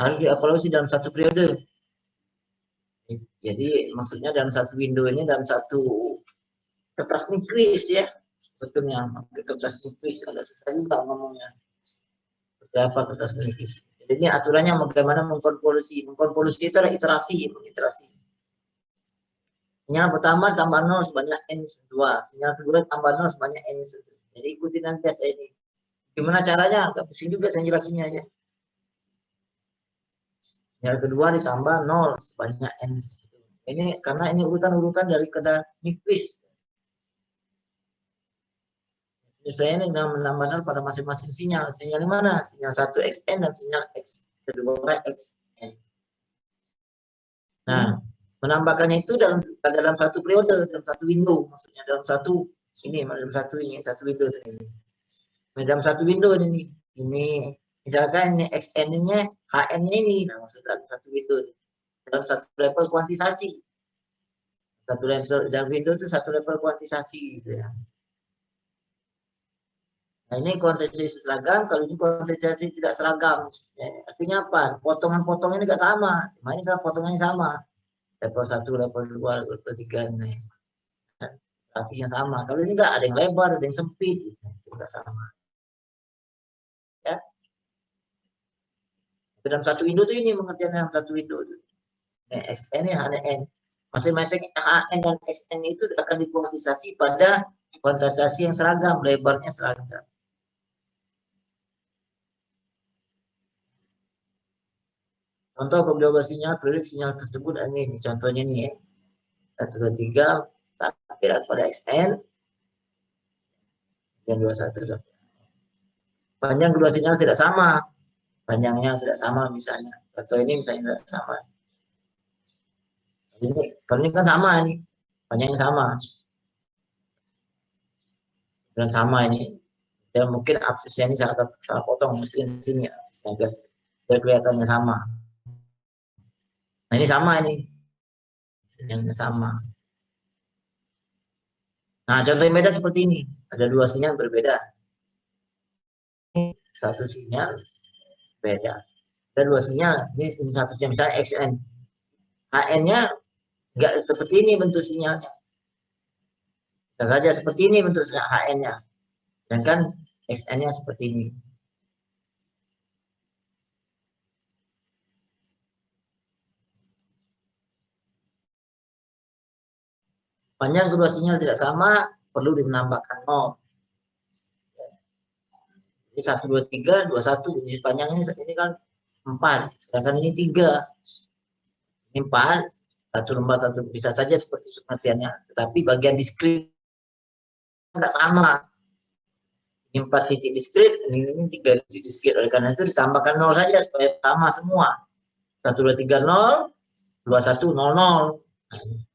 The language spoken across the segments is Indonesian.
harus dievaluasi dalam satu periode. Jadi maksudnya dalam satu window ini, dalam satu kertas nipis ya, sebetulnya kertas nipis agak susah juga ngomongnya. Seperti apa kertas nipis? Jadi ini aturannya bagaimana mengkonvolusi. Mengkonvolusi itu adalah iterasi, mengiterasi. Sinyal pertama tambah 0 sebanyak N2, sinyal kedua tambah 0 sebanyak N1. Jadi ikuti nanti saya ini. Gimana caranya? Agak pusing juga saya jelasinnya ya. Sinyal kedua ditambah 0 sebanyak N1. Ini karena ini urutan-urutan dari kada nipis. Saya ini menambah 0 pada masing-masing sinyal. Sinyal mana? Sinyal 1 XN dan sinyal X kedua XN. Nah, menambahkannya itu dalam satu periode, dalam satu window, maksudnya dalam satu window ini. Dalam satu window ini misalkan ini XN-nya HN ini, nah maksudnya dalam satu window, dalam satu level kuantisasi. Satu level dalam window itu satu level kuantisasi gitu ya. Nah, ini kuantisasi seragam, kalau ini kuantisasi tidak seragam. Ya, artinya apa? Potongan-potongannya enggak sama. Cuma ini kan potongannya sama. Level 1, level 2, level 3 nih. Hasilnya sama. Kalau ini enggak, ada yang lebar, ada yang sempit gitu. Itu enggak sama. Ya. Dalam satu window itu ini pengertian dalam satu window itu. XN ini HN. Masing-masing HN dan XN itu akan dikuantisasi pada kuantisasi yang seragam, lebarnya seragam. Contoh kedua sinyal, periode sinyal tersebut ini contohnya nih ya. 1, 2, 3 sampai pada XN dan 21 sampai. Panjang kedua sinyal tidak sama. Panjangnya tidak sama misalnya. Atau ini misalnya tidak sama. Ini kan sama ini. Panjangnya sama. Dan sama ini. Dan mungkin absisnya ini salah potong mesti di sini ya. Biar kelihatannya sama. Nah ini sama ini. Yang sama. Nah contoh yang beda seperti ini. Ada dua sinyal berbeda. Satu sinyal beda. Ada dua sinyal. Ini satu sinyal misalnya XN. HN-nya enggak seperti ini bentuk sinyalnya. Bisa saja seperti ini bentuk HN-nya. Dan kan XN-nya seperti ini. Panjang kedua sinyal tidak sama, perlu menambahkan 0. Ini 1, 2, 3, 21. Ini panjangnya ini kan 4. Sedangkan ini 3. Ini 4. Satu lembah satu bisa saja seperti itu pengertiannya. Tetapi bagian diskrit enggak sama. Ini 4 titik diskrit, ini 3 titik diskrit. Oleh karena itu ditambahkan 0 saja supaya sama semua. 1, 2, 3, 0. 21, 0, 0.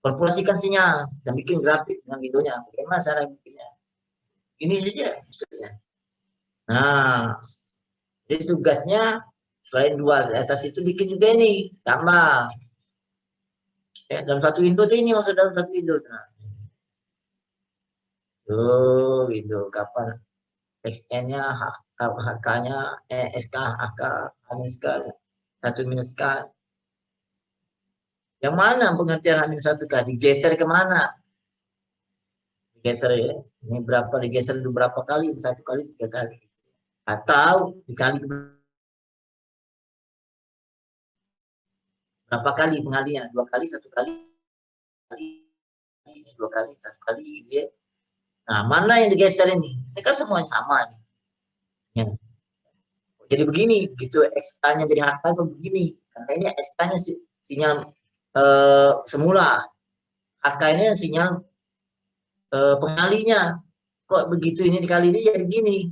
Konvolusikan sinyal dan bikin grafik dengan videonya. Bagaimana cara bikinnya? Ini saja maksudnya. Nah, jadi tugasnya selain 2 di atas itu bikin juga ini, tambah. Ya, dalam satu window itu ini maksud dalam satu window. Nah. Window kapan XN-nya, HK-nya, SK, HK, HK, 1 minus K. Yang mana pengertian H-1K? Digeser kemana? Digeser ya. Ini berapa digeser itu berapa kali? 1 kali, 3 kali. Atau dikali berapa kali pengalinya? 2 kali, 1 kali, 2 kali, 1 kali gitu ya. Nah, mana yang digeser ini? Ini kan semuanya sama nih. Ya. Jadi begini, gitu XK-nya jadi HK kok begini. Karena ini XK-nya sinyal semula. HK ini sinyal pengalinya. Kok begitu ini dikali ini jadi gini.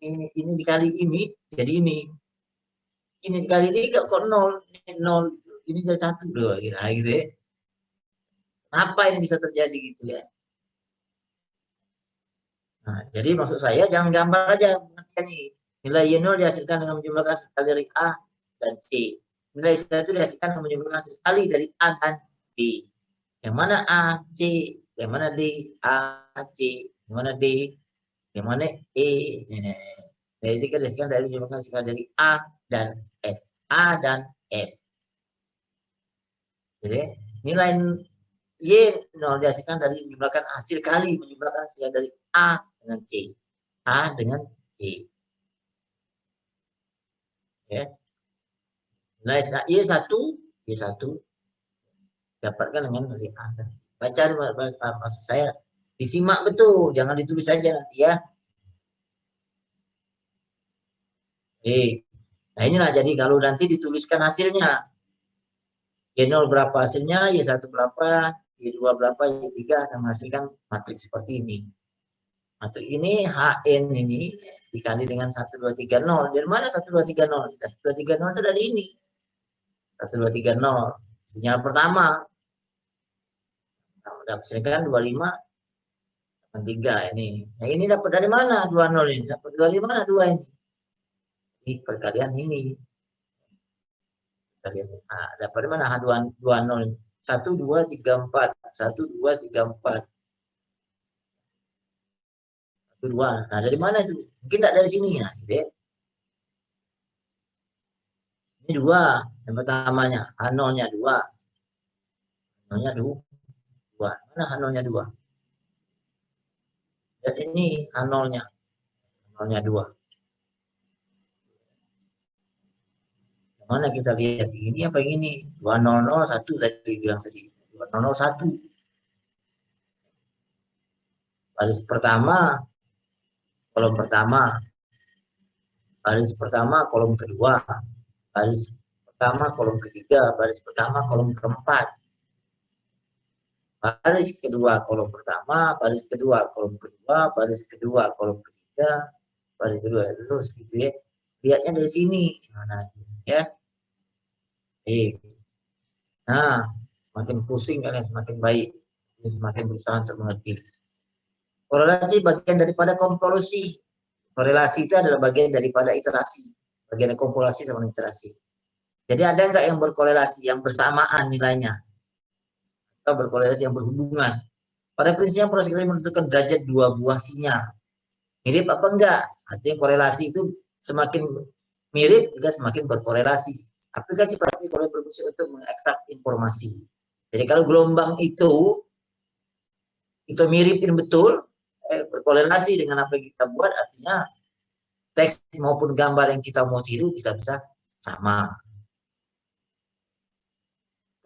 Ini dikali ini jadi ini. Ini dikali ini kok 0. Ini 0. Ini jadi 1 loh. Gitu ya. Apa ini bisa terjadi gitu ya. Nah, jadi maksud saya jangan gambar aja. Nilai Y0 dihasilkan dengan menjumlahkan sekali dari A dan C. Nilai Y1 dihasilkan dengan menjumlahkan sekali dari A dan B. Yang mana A, C, yang mana D, A, C, yang mana D, yang mana E. Jadi kita dihasilkan dari menjumlahkan sekali dari A dan F. A dan F. Jadi nilai Y nol dihasilkan dari menjumlahkan hasil kali menjumlahkan hasil dari A dengan C. A dengan C. Ya. Nilai Y1 dapatkan dengan dari A. Baca maksud saya, disimak betul, jangan ditulis saja nanti ya. Nah inilah jadi kalau nanti dituliskan hasilnya. Y0 berapa hasilnya, Y1 berapa, Y2 berapa, Y3 sama hasilkan matriks seperti ini. Matriks ini HN ini dikali dengan 1, 2, 3, 0. Dari mana 1, 2, 3, 0? 1, 2, 3, 0 itu dari ini. 1, 2, 3, 0. Sinyal pertama. Nah, hasilkan 25 dan 3 ini. Nah ini dapat dari mana 20 ini? Dapat dari mana 2 ini? Ini perkalian ini. Nah, dapat dari mana 20? 1, 2, 3, 4. 1, 2, 3, 4. 1, 2. Nah dari mana itu? Mungkin tidak dari sini ya. Gitu. Ini 2. Yang pertamanya. H0-nya 2. H0-nya 2. Mana H0-nya 2? Dan ini H0-nya. H0-nya 2. Mana kita lihat ini apa yang ini 2001 tadi bilang tadi 2001 baris pertama kolom pertama baris pertama kolom kedua baris pertama kolom ketiga baris pertama kolom keempat baris kedua kolom pertama baris kedua kolom kedua baris kedua kolom ketiga baris kedua terus gitu ya lihatnya dari sini mana ya nah semakin pusing kalian semakin baik semakin berusaha untuk mengerti. Korelasi bagian daripada kompolusi. Korelasi itu adalah bagian daripada iterasi. Bagian kompolasi sama iterasi. Jadi ada nggak yang berkorelasi, yang bersamaan nilainya? Atau berkorelasi yang berhubungan? Pada prinsipnya proses ini menentukan derajat dua buah sinyal. Mirip apa enggak? Artinya korelasi itu semakin mirip, juga semakin berkorelasi. Aplikasi praktik oleh berfungsi untuk mengekstrak informasi. Jadi kalau gelombang itu miripin betul, berkorelasi dengan apa yang kita buat, artinya teks maupun gambar yang kita mau tiru bisa-bisa sama.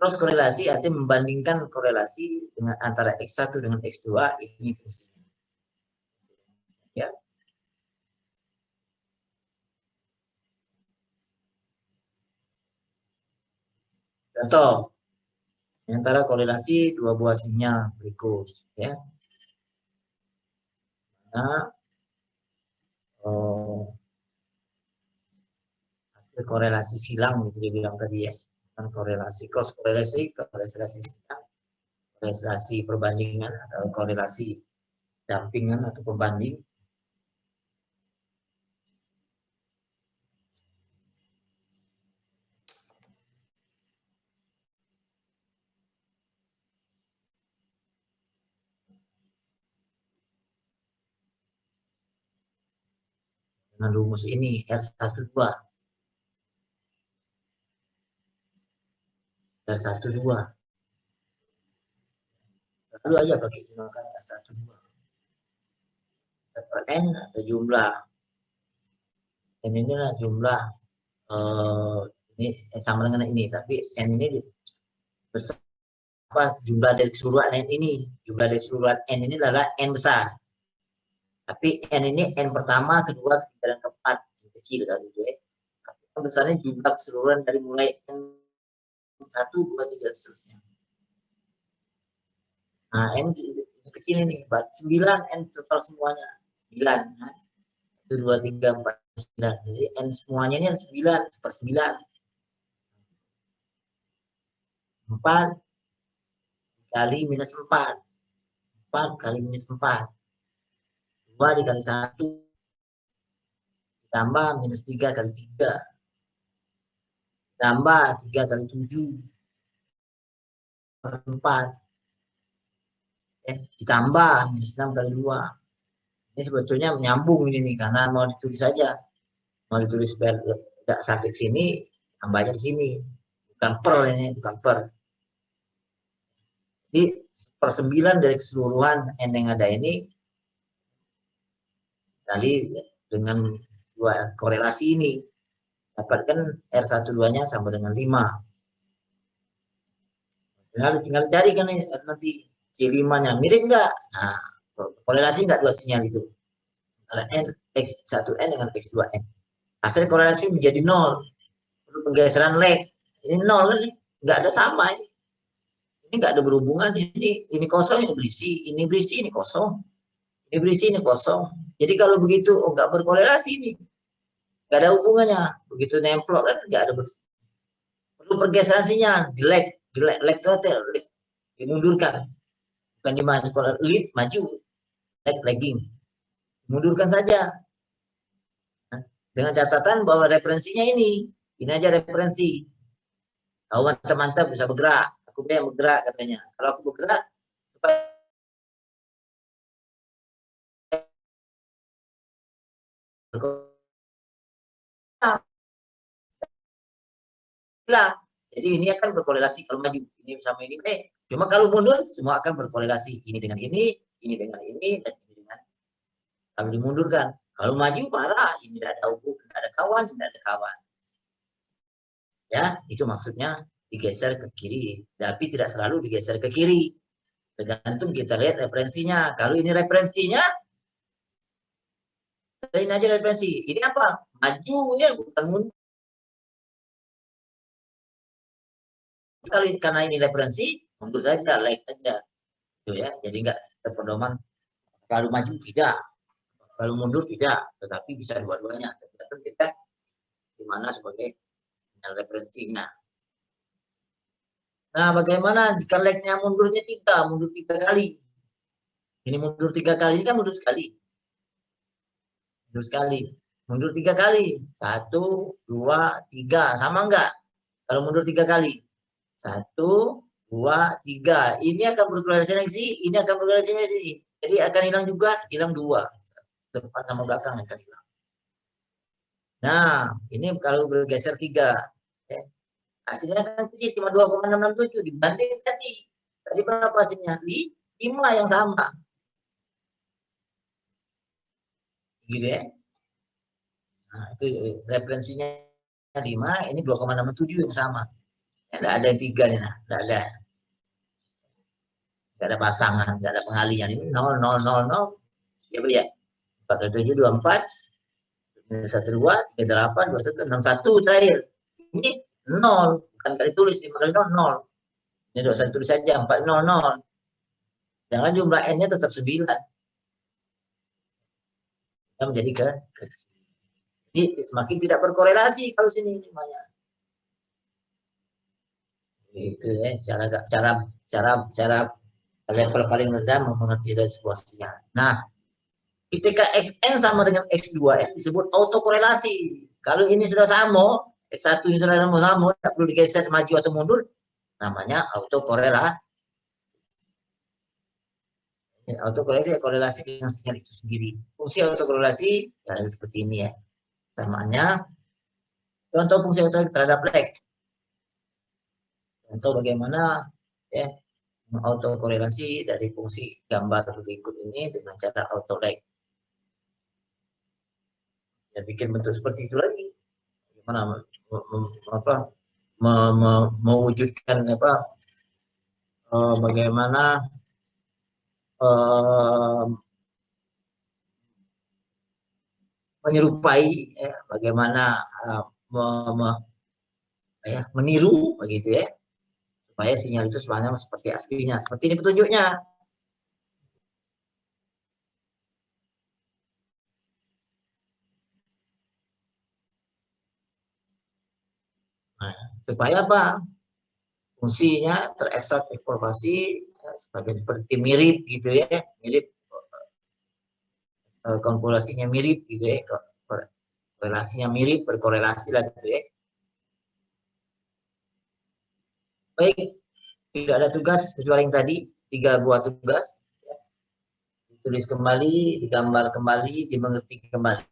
Terus korelasi artinya membandingkan korelasi dengan antara X1 dengan X2 ini fungsinya. Ya. Contoh antara korelasi dua buah sinyal berikut ya. Nah, hasil korelasi silang gitu dia bilang tadi ya. Kan korelasi korelasi silang, korelasi perbandingan atau korelasi dampingan atau pembanding. Dengan rumus ini R12 R12 lalu aja pakai gunakan R12 N atau jumlah N ini adalah jumlah ini sama dengan ini tapi N ini besar apa jumlah dari keseluruhan N ini jumlah dari keseluruhan N ini adalah N besar tapi N ini N pertama kedua ketiga dan keempat kecil kali itu ya tapi besarnya jumlah keseluruhan dari mulai N 1, 2, 3 dan seterusnya. Nah, N kecil ini, 9 N total semuanya. 9. 1, 2, 3, 4, 9. Jadi N semuanya ini ada 9, per 9. 4 kali minus 4. 4 kali minus 4. 2 dikali 1. Tambah minus 3 kali 3. Tambah 3 kali 7. Per 4. Ditambah minus 6 kali 2. Ini sebetulnya menyambung ini nih karena mau ditulis saja mau ditulis tidak sampai sini tambahnya di sini, bukan per ini, bukan per. Jadi 1/9 dari keseluruhan n yang ada ini kali dengan dua korelasi ini, dapatkan R12-nya sama dengan 5. Tinggal cari kan nanti C5-nya mirip nggak? Nah, korelasi nggak dua sinyal itu? N X1N dengan X2N. Hasil korelasi menjadi 0. Penggeseran leg ini 0 kan? Nggak ada sama ini. Ini nggak ada berhubungan. Ini kosong, ini berisi, ini kosong. Ini berisi, ini kosong. Jadi kalau begitu, nggak berkorelasi ini. Nggak ada hubungannya. Begitu nemplok kan nggak ada perlu pergeseran sinyal. Di leg itu dimundurkan. Bukan dimaju. Kalau lead maju, lagging. Mundurkan saja. Nah, dengan catatan bahwa referensinya ini aja referensi. Tahu mantap-mantap bisa bergerak. Aku yang bergerak katanya. Kalau aku bergerak, jadi ini akan berkorelasi kalau maju ini sama ini cuma kalau mundur semua akan berkorelasi ini dengan ini dengan ini dan ini dengan kalau dimundurkan. Kalau maju marah ini tidak ada hubung, tidak ada kawan, tidak ada kawan. Ya, itu maksudnya digeser ke kiri, tapi tidak selalu digeser ke kiri. Tergantung kita lihat referensinya. Kalau ini referensinya, ini aja referensi. Ini apa? Maju ya, bukan mundur. Kalau karena ini referensi, mundur saja, like aja. Gitu ya. Jadi enggak terpedoman kalau maju tidak, kalau mundur tidak, tetapi bisa dua-duanya. Tergantung kita di mana sebagai sinyal referensinya. Nah, bagaimana jika like-nya mundur 3 kali? Ini mundur 3 kali, ini kan mundur sekali. Mundur 3 kali. 1, 2, 3. Sama enggak? Kalau mundur 3 kali. 1, 2, 3. Ini akan berkorelasi, ini akan berkorelasi. Jadi akan hilang juga, hilang 2. Depan sama belakang akan hilang. Nah, ini kalau bergeser 3. Hasilnya kan kecil, cuma 2,667 dibanding tadi. Tadi berapa hasilnya? 5 yang sama. Gitu ya. Nah, itu referensinya 5, ini 2,67 yang sama. Tidak ada 3 nih, nah. Tidak ada. Tidak ada pasangan, tidak ada pengalihan. Ini 0, 0, 0, 0. Ya, ya. 4, 7, 24. 1, 2, 3, 8, 21, 61 terakhir. Ini 0. Bukan kali tulis, 5 kali 0, 0. Ini 21 tulis saja, 4, 0, 0. Jangan jumlah N-nya tetap 9. Menjadi ke jadi semakin tidak berkorelasi kalau sini namanya. Itu ya cara level paling rendah mengerti dari sebuah sinyal. Nah, ketika Xn sama dengan X2N disebut autokorelasi. Kalau ini sudah sama, X1 ini sudah sama, tidak perlu digeser maju atau mundur, namanya autokorelasi. Autokorelasi korelasi dengan sinyal itu sendiri. Fungsi autokorelasi ya seperti ini ya. Samaannya contoh fungsi autokorelasi terhadap lag. Contoh bagaimana ya autokorelasi dari fungsi gambar berikut ini dengan cara auto lag. Ya bikin bentuk seperti itu lagi. Gimana mewujudkan bagaimana menyerupai bagaimana meniru begitu ya supaya sinyal itu sebenarnya seperti aslinya. Seperti ini petunjuknya. Nah, supaya apa? Fungsinya terekstrak informasi seperti mirip gitu ya, mirip kalkulasinya mirip gitu ya, relasinya mirip, berkorelasi lah gitu ya. Baik, tidak ada tugas kecuali yang tadi 3 buah tugas. Ditulis kembali, digambar kembali, dimengerti kembali.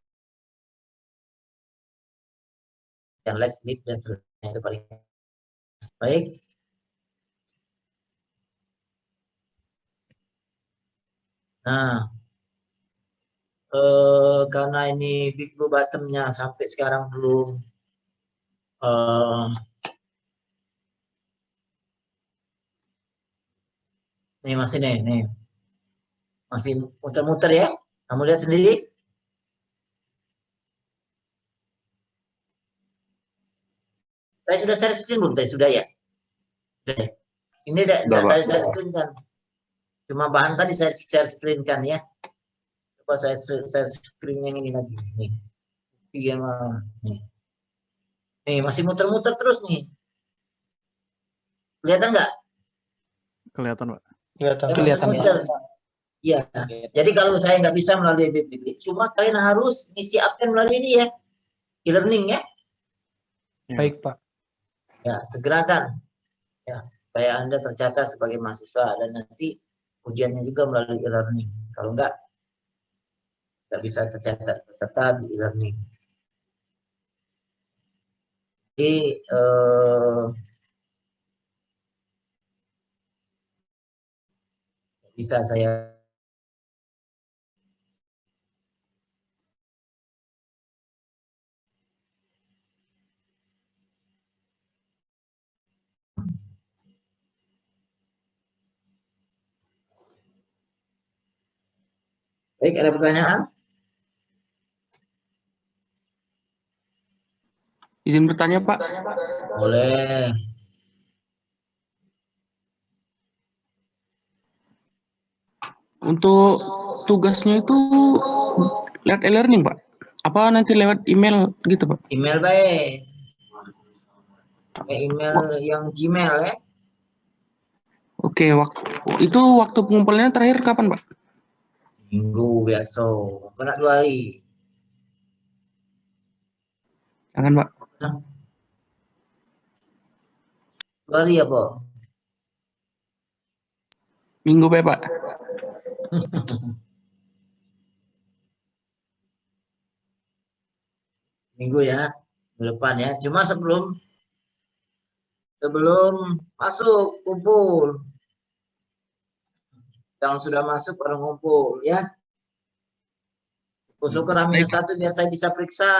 Dan like, dan Itu paling baik. Nah, karena ini Big Blue Bottom-nya sampai sekarang belum nih masih nih masih muter-muter ya. Kamu lihat sendiri. Saya sudah share screen belum? Tadi sudah ya. Ini tidak saya share screen kan. Cuma bahan tadi saya share screen kan ya. Coba saya share screen yang ini lagi. Nih. Nih. Nih masih muter-muter terus nih. Kelihatan nggak? Kelihatan, Pak. Kelihatan. Iya. Jadi kalau saya nggak bisa melalui BBB, cuma kalian harus ngisi absen melalui ini ya. E-learning ya. Baik, Pak. Ya, segerakan. Ya, supaya Anda tercatat sebagai mahasiswa dan nanti ujiannya juga melalui e-learning. Kalau enggak bisa tercatat peserta di e-learning. Jadi bisa saya baik, ada pertanyaan? Izin bertanya, Pak. Boleh. Untuk tugasnya itu lewat e-learning, Pak? Apa nanti lewat email gitu, Pak? Email baik. Email yang Gmail ya. Oke, itu waktu pengumpulannya terakhir kapan, Pak? Minggu biasa. Kena 2 hari. Jangan, Pak. 2 hari apa? Minggu, Pak. Minggu ya. Minggu depan ya. Cuma sebelum masuk kumpul. Yang sudah masuk baru ngumpul ya. Usul H-1 biar saya bisa periksa.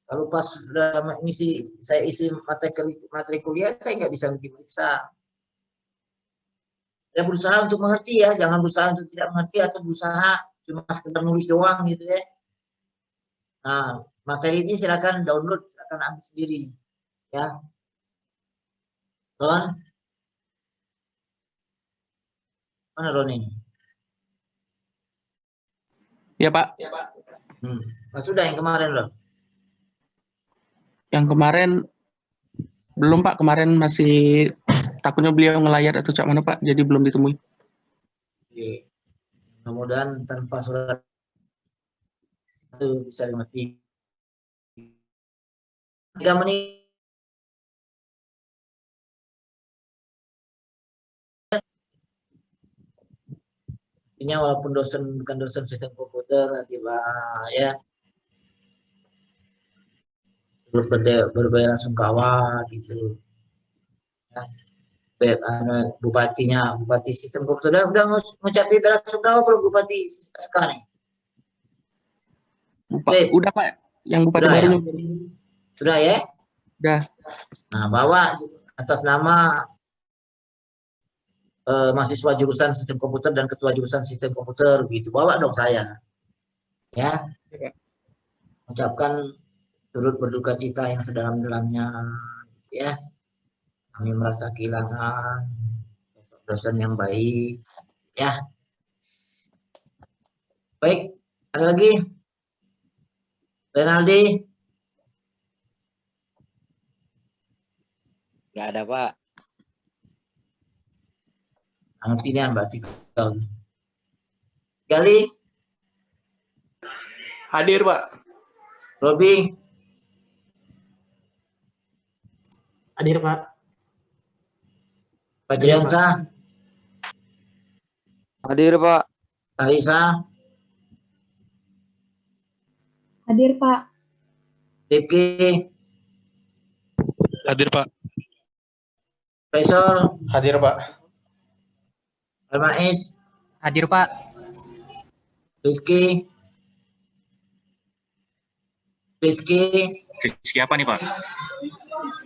Kalau pas sudah saya isi materi kuliah, saya nggak bisa diperiksa. Ya berusaha untuk mengerti ya, jangan berusaha untuk tidak mengerti atau berusaha cuma sekedar nulis doang gitu ya. Nah, materi ini silakan download, silakan ambil sendiri ya. Ron, mana Ron ini? Ya, Pak. Nah, sudah yang kemarin Ron. Yang kemarin belum, Pak. Kemarin masih takutnya beliau ngelayar atau cak mana, Pak. Jadi belum ditemui. Oke. Mudah-mudahan tanpa surat itu bisa dimengerti. 3 menit. Artinya walaupun dosen bukan dosen sistem komputer, tiba ya berbela sungkawa gitu. Ya. Bupati sistem komputer udah ngucapin bela sungkawa belum Bupati sekarang? Udah, Pak. Yang Bupati Udah, barunya. ya? Sudah ya? Udah. Nah, bawa atas nama mahasiswa jurusan sistem komputer dan ketua jurusan sistem komputer gitu. Bawa dong saya. Ya. Ucapkan turut berduka cita yang sedalam-dalamnya ya. Kami merasa kehilangan dosen yang baik ya. Baik, ada lagi? Renaldi? Nggak ada, Pak. Ngerti nih berarti kau. Gali? Hadir, Pak. Robi? Hadir, Pak. Pak Jiansa? Hadir, Pak. Alisa? Hadir, Pak. Rifki? Hadir, Pak. Faisal, Hadir, Pak. Almais, Hadir, Pak. Rizky, Rizky apa nih, Pak?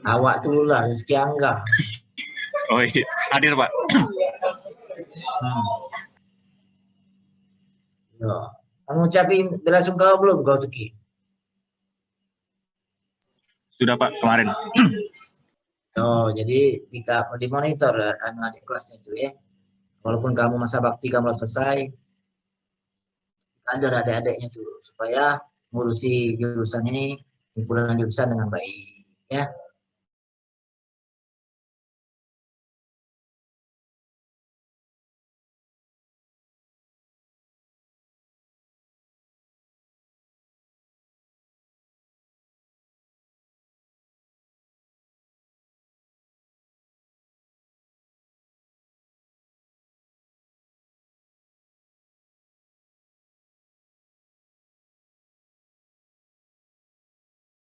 awak dulu lah, Rizky Angga. Oh iya, hadir, Pak. Ya. Kamu ucapin bela sungkawa belum kau Tuki? Sudah, Pak, kemarin. Oh, jadi dimonitor adik kelasnya itu ya. Walaupun kamu masa bakti kamu selesai, ada adik-adiknya tuh supaya ngurusi jurusan ini, himpunan jurusan dengan baik ya.